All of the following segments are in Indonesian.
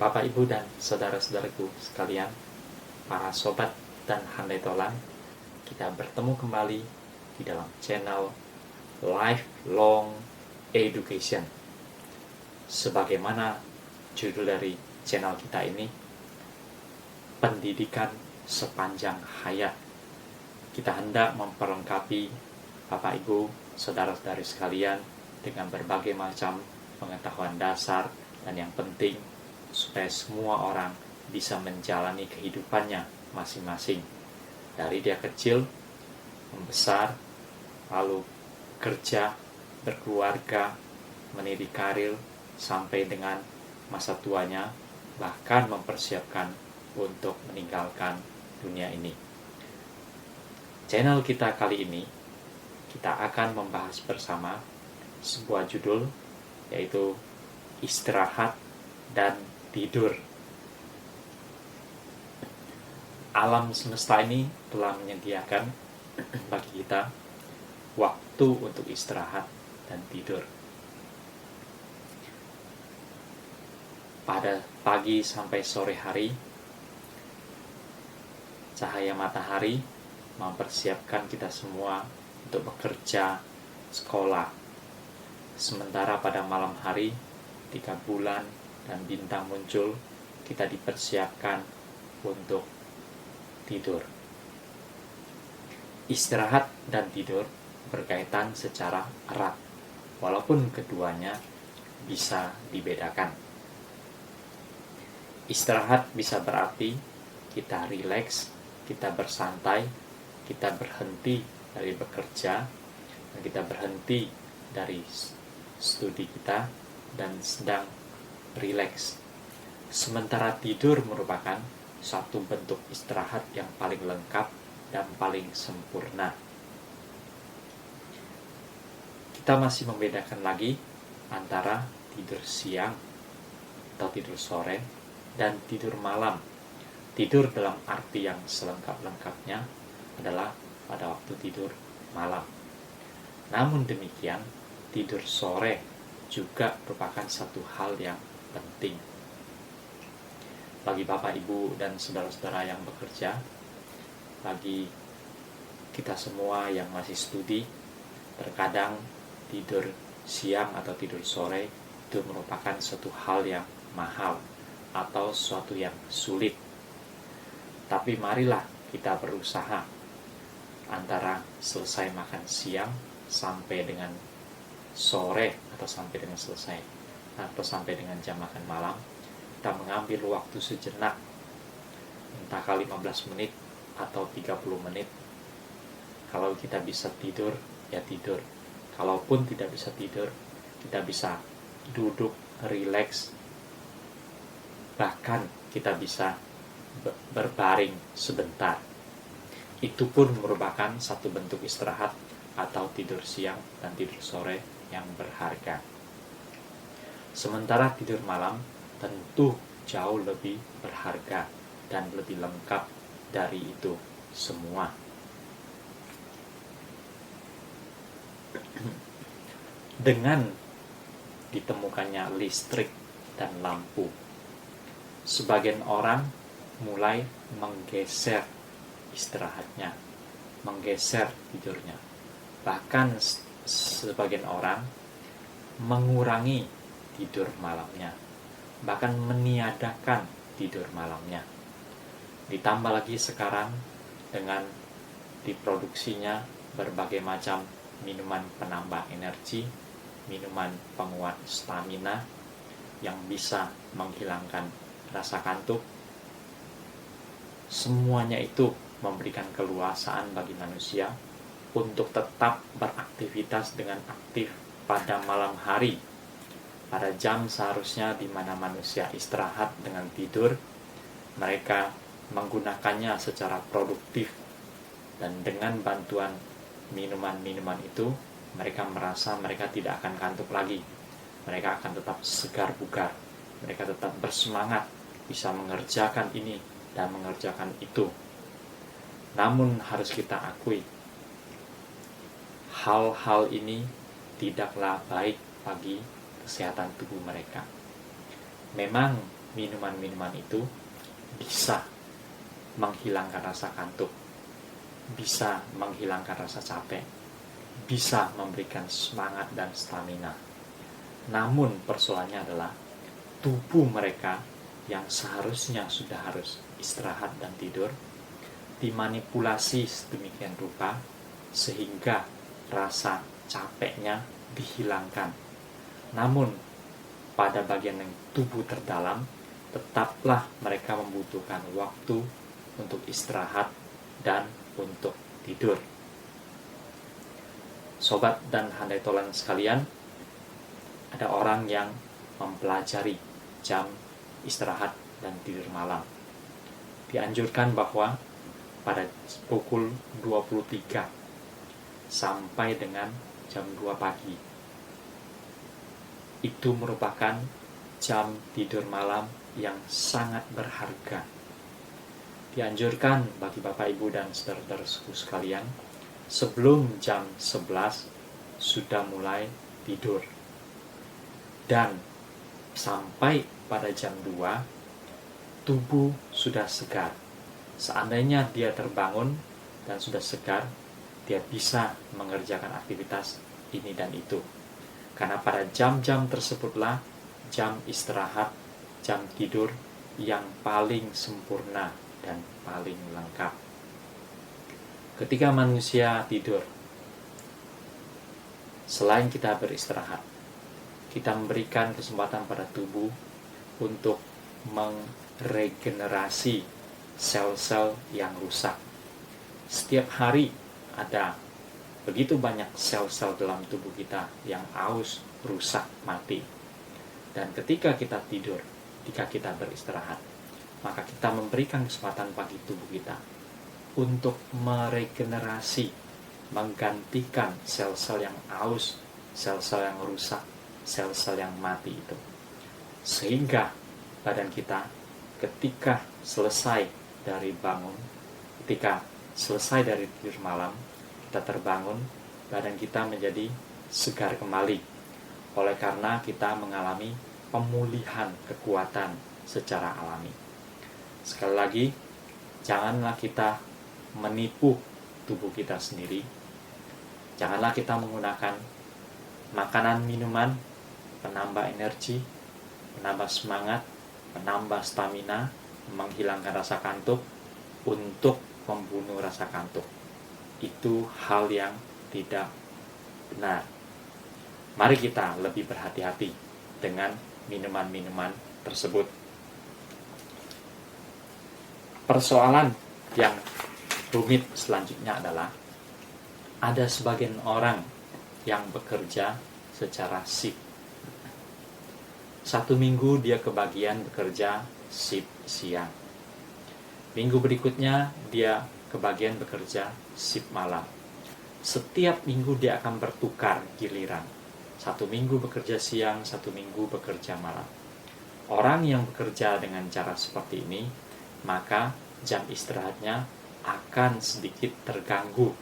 Bapak, Ibu, dan saudara-saudaraku sekalian, para sobat dan handai tolan, kita bertemu kembali di dalam channel Lifelong Education. Sebagaimana judul dari channel kita ini, pendidikan sepanjang hayat. Kita hendak memperlengkapi Bapak, Ibu, saudara-saudari sekalian dengan berbagai macam pengetahuan dasar dan yang penting supaya semua orang bisa menjalani kehidupannya masing-masing, dari dia kecil, membesar, lalu kerja, berkeluarga, meniti karir, sampai dengan masa tuanya, bahkan mempersiapkan untuk meninggalkan dunia ini. Channel kita kali ini, kita akan membahas bersama sebuah judul, yaitu istirahat dan tidur. Alam semesta ini telah menyediakan bagi kita waktu untuk istirahat dan tidur. Pada pagi sampai sore hari, cahaya matahari mempersiapkan kita semua untuk bekerja, sekolah. Sementara pada malam hari, 3 bulan dan bintang muncul, kita dipersiapkan untuk tidur. Istirahat dan tidur berkaitan secara erat, walaupun keduanya bisa dibedakan. Istirahat bisa berarti kita rileks, kita bersantai, kita berhenti dari bekerja, dan kita berhenti dari studi kita dan sedang rileks. Sementara tidur merupakan satu bentuk istirahat yang paling lengkap dan paling sempurna. Kita masih membedakan lagi antara tidur siang atau tidur sore dan tidur malam. Tidur dalam arti yang selengkap-lengkapnya adalah pada waktu tidur malam. Namun demikian, tidur sore juga merupakan satu hal yang penting. Bagi Bapak, Ibu, dan saudara-saudara yang bekerja, bagi kita semua yang masih studi, terkadang tidur siang atau tidur sore itu merupakan suatu hal yang mahal atau suatu yang sulit. Tapi marilah kita berusaha antara selesai makan siang sampai dengan sore atau sampai dengan selesai atau sampai dengan jam makan malam, kita mengambil waktu sejenak, entah 15 menit atau 30 menit. Kalau kita bisa tidur, ya tidur. Kalaupun tidak bisa tidur, kita bisa duduk, rileks, bahkan kita bisa berbaring sebentar. Itu pun merupakan satu bentuk istirahat atau tidur siang dan tidur sore yang berharga. Sementara tidur malam tentu jauh lebih berharga dan lebih lengkap dari itu semua. Dengan ditemukannya listrik dan lampu, sebagian orang mulai menggeser istirahatnya, menggeser tidurnya. Bahkan sebagian orang mengurangi tidur malamnya, bahkan meniadakan tidur malamnya. Ditambah lagi sekarang dengan diproduksinya berbagai macam minuman penambah energi, minuman penguat stamina yang bisa menghilangkan rasa kantuk. Semuanya itu memberikan keluasaan bagi manusia untuk tetap beraktivitas dengan aktif pada malam hari, pada jam seharusnya di mana manusia istirahat dengan tidur. Mereka menggunakannya secara produktif, dan dengan bantuan minuman-minuman itu mereka merasa mereka tidak akan kantuk lagi. Mereka akan tetap segar bugar, mereka tetap bersemangat bisa mengerjakan ini dan mengerjakan itu. Namun harus kita akui, hal-hal ini tidaklah baik bagi kesehatan tubuh mereka. Memang minuman-minuman itu bisa menghilangkan rasa kantuk, bisa menghilangkan rasa capek, bisa memberikan semangat dan stamina. Namun persoalannya adalah tubuh mereka yang seharusnya sudah harus istirahat dan tidur dimanipulasi sedemikian rupa sehingga rasa capeknya dihilangkan. Namun pada bagian yang tubuh terdalam tetaplah mereka membutuhkan waktu untuk istirahat dan untuk tidur. Sobat dan handai tolan sekalian, ada orang yang mempelajari jam istirahat dan tidur malam. Dianjurkan bahwa pada pukul 23 sampai dengan jam 2 pagi itu merupakan jam tidur malam yang sangat berharga. Dianjurkan bagi Bapak Ibu dan saudara-saudaraku sekalian sebelum jam 11 sudah mulai tidur, dan sampai pada jam 2 tubuh sudah segar. Seandainya dia terbangun dan sudah segar, dia bisa mengerjakan aktivitas ini dan itu. Karena pada jam-jam tersebutlah jam istirahat, jam tidur yang paling sempurna dan paling lengkap. Ketika manusia tidur, selain kita beristirahat, kita memberikan kesempatan pada tubuh untuk meregenerasi sel-sel yang rusak. Setiap hari ada begitu banyak sel-sel dalam tubuh kita yang aus, rusak, mati. Dan ketika kita tidur, ketika kita beristirahat, maka kita memberikan kesempatan bagi tubuh kita untuk meregenerasi, menggantikan sel-sel yang aus, sel-sel yang rusak, sel-sel yang mati itu. Sehingga badan kita ketika selesai dari bangun, ketika selesai dari tidur malam, kita terbangun, badan kita menjadi segar kembali. Oleh karena kita mengalami pemulihan kekuatan secara alami. Sekali lagi, janganlah kita menipu tubuh kita sendiri. Janganlah kita menggunakan makanan, minuman, penambah energi, penambah semangat, penambah stamina, menghilangkan rasa kantuk untuk membunuh rasa kantuk. Itu hal yang tidak benar. Mari kita lebih berhati-hati dengan minuman-minuman tersebut. Persoalan yang rumit selanjutnya adalah ada sebagian orang yang bekerja secara shift. Satu minggu dia kebagian bekerja shift siang. Minggu berikutnya dia kebagian bekerja shift malam. Setiap minggu dia akan bertukar giliran. Satu minggu bekerja siang, satu minggu bekerja malam. Orang yang bekerja dengan cara seperti ini, maka jam istirahatnya akan sedikit terganggu.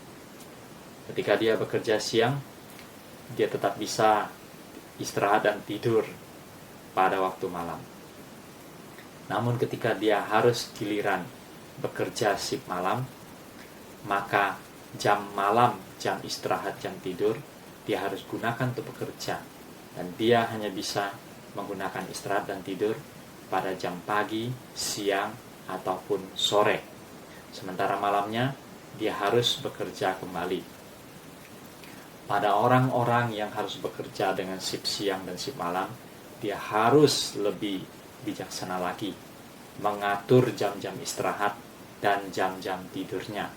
Ketika dia bekerja siang, dia tetap bisa istirahat dan tidur pada waktu malam. Namun ketika dia harus giliran bekerja shift malam, maka jam malam, jam istirahat, jam tidur, dia harus gunakan untuk bekerja. Dan dia hanya bisa menggunakan istirahat dan tidur pada jam pagi, siang, ataupun sore. Sementara malamnya, dia harus bekerja kembali. Pada orang-orang yang harus bekerja dengan shift siang dan shift malam, dia harus lebih bijaksana lagi mengatur jam-jam istirahat dan jam-jam tidurnya.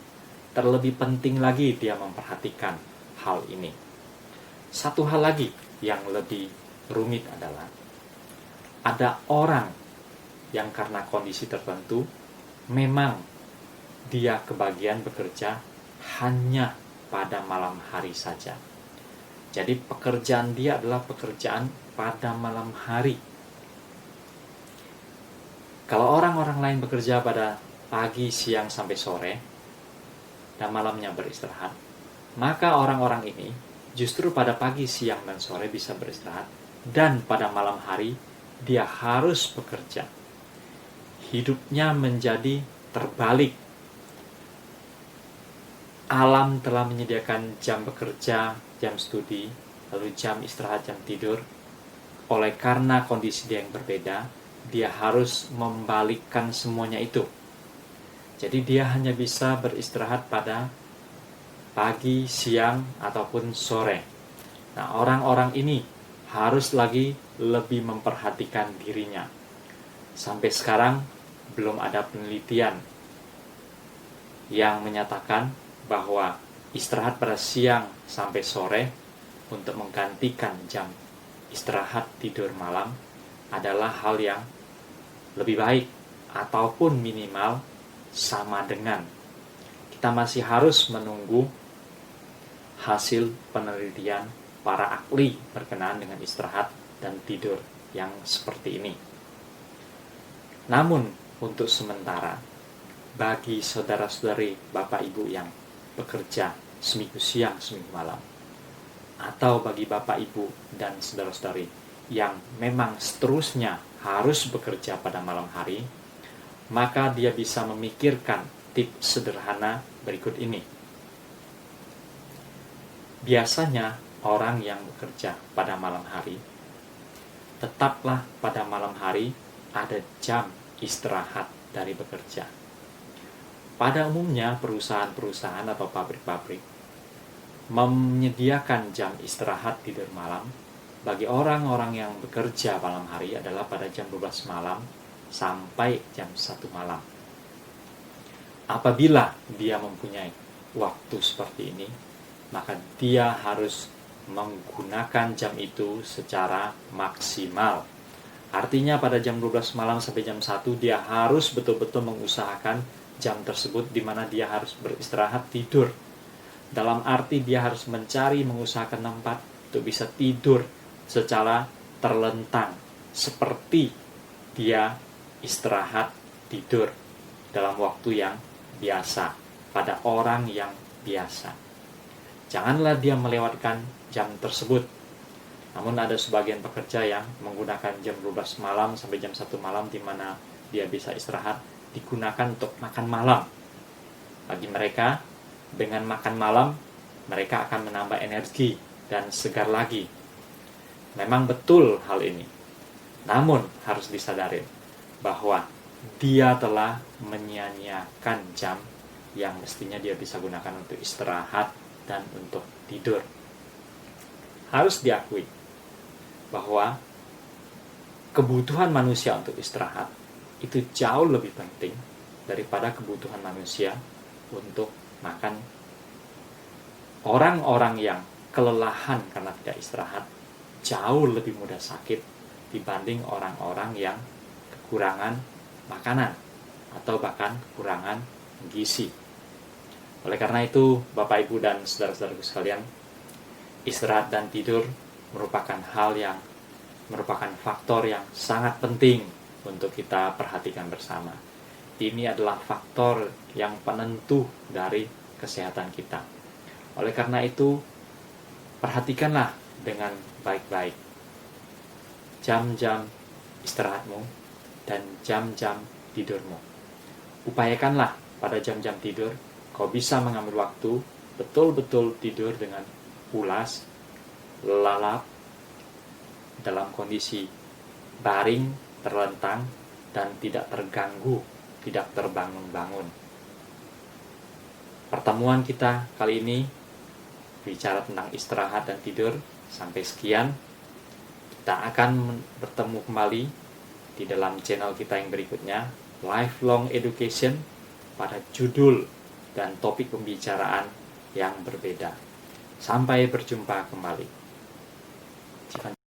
Terlebih penting lagi dia memperhatikan hal ini. Satu hal lagi yang lebih rumit adalah ada orang yang karena kondisi tertentu memang dia kebagian bekerja hanya pada malam hari saja. Jadi pekerjaan dia adalah pekerjaan pada malam hari. Kalau orang-orang lain bekerja pada pagi, siang, sampai sore, dan malamnya beristirahat, maka orang-orang ini justru pada pagi, siang, dan sore bisa beristirahat, dan pada malam hari dia harus bekerja. hidupnya menjadi terbalik. Alam telah menyediakan jam bekerja, jam studi, lalu jam istirahat, jam tidur. Oleh karena kondisi dia yang berbeda, dia harus membalikkan semuanya itu. Jadi dia hanya bisa beristirahat pada pagi, siang, ataupun sore. Nah, orang-orang ini harus lagi lebih memperhatikan dirinya. Sampai sekarang belum ada penelitian yang menyatakan bahwa istirahat pada siang sampai sore untuk menggantikan jam istirahat tidur malam adalah hal yang lebih baik ataupun minimal sama dengan. Kita masih harus menunggu hasil penelitian para ahli berkenaan dengan istirahat dan tidur yang seperti ini. Namun untuk sementara, bagi saudara-saudari Bapak Ibu yang bekerja seminggu siang, seminggu malam, atau bagi Bapak Ibu dan saudara-saudari yang memang seterusnya harus bekerja pada malam hari, maka dia bisa memikirkan tips sederhana berikut ini. Biasanya orang yang bekerja pada malam hari, tetaplah pada malam hari ada jam istirahat dari bekerja. Pada umumnya perusahaan-perusahaan atau pabrik-pabrik menyediakan jam istirahat tidur malam bagi orang-orang yang bekerja malam hari adalah pada jam 12 malam sampai jam 1 malam. Apabila dia mempunyai waktu seperti ini, maka dia harus menggunakan jam itu secara maksimal. Artinya pada jam 12 malam sampai jam 1 dia harus betul-betul mengusahakan jam tersebut di mana dia harus beristirahat tidur. Dalam arti dia harus mencari, mengusahakan tempat untuk bisa tidur secara terlentang seperti dia istirahat tidur dalam waktu yang biasa pada orang yang biasa. Janganlah dia melewatkan jam tersebut. Namun ada sebagian pekerja yang menggunakan jam 12 malam sampai jam 1 malam di mana dia bisa istirahat digunakan untuk makan malam. Bagi mereka, dengan makan malam, mereka akan menambah energi dan segar lagi. Memang betul hal ini. Namun harus disadari bahwa dia telah menyia-nyiakan jam yang mestinya dia bisa gunakan untuk istirahat dan untuk tidur. Harus diakui bahwa kebutuhan manusia untuk istirahat itu jauh lebih penting daripada kebutuhan manusia untuk makan. Orang-orang yang kelelahan karena tidak istirahat jauh lebih mudah sakit dibanding orang-orang yang kekurangan makanan atau bahkan kekurangan gizi. Oleh karena itu, Bapak, Ibu, dan saudara-saudaraku sekalian, istirahat dan tidur merupakan faktor yang sangat penting untuk kita perhatikan bersama. Ini adalah faktor yang penentu dari kesehatan kita. Oleh karena itu, perhatikanlah dengan baik-baik jam-jam istirahatmu dan jam-jam tidurmu. Upayakanlah pada jam-jam tidur kau bisa mengambil waktu betul-betul tidur dengan pulas, lelap, dalam kondisi baring, terlentang, dan tidak terganggu, tidak terbangun-bangun. Pertemuan kita kali ini bicara tentang istirahat dan tidur. Sampai sekian. Kita akan bertemu kembali di dalam channel kita yang berikutnya, Lifelong Education, pada judul dan topik pembicaraan yang berbeda. Sampai berjumpa kembali.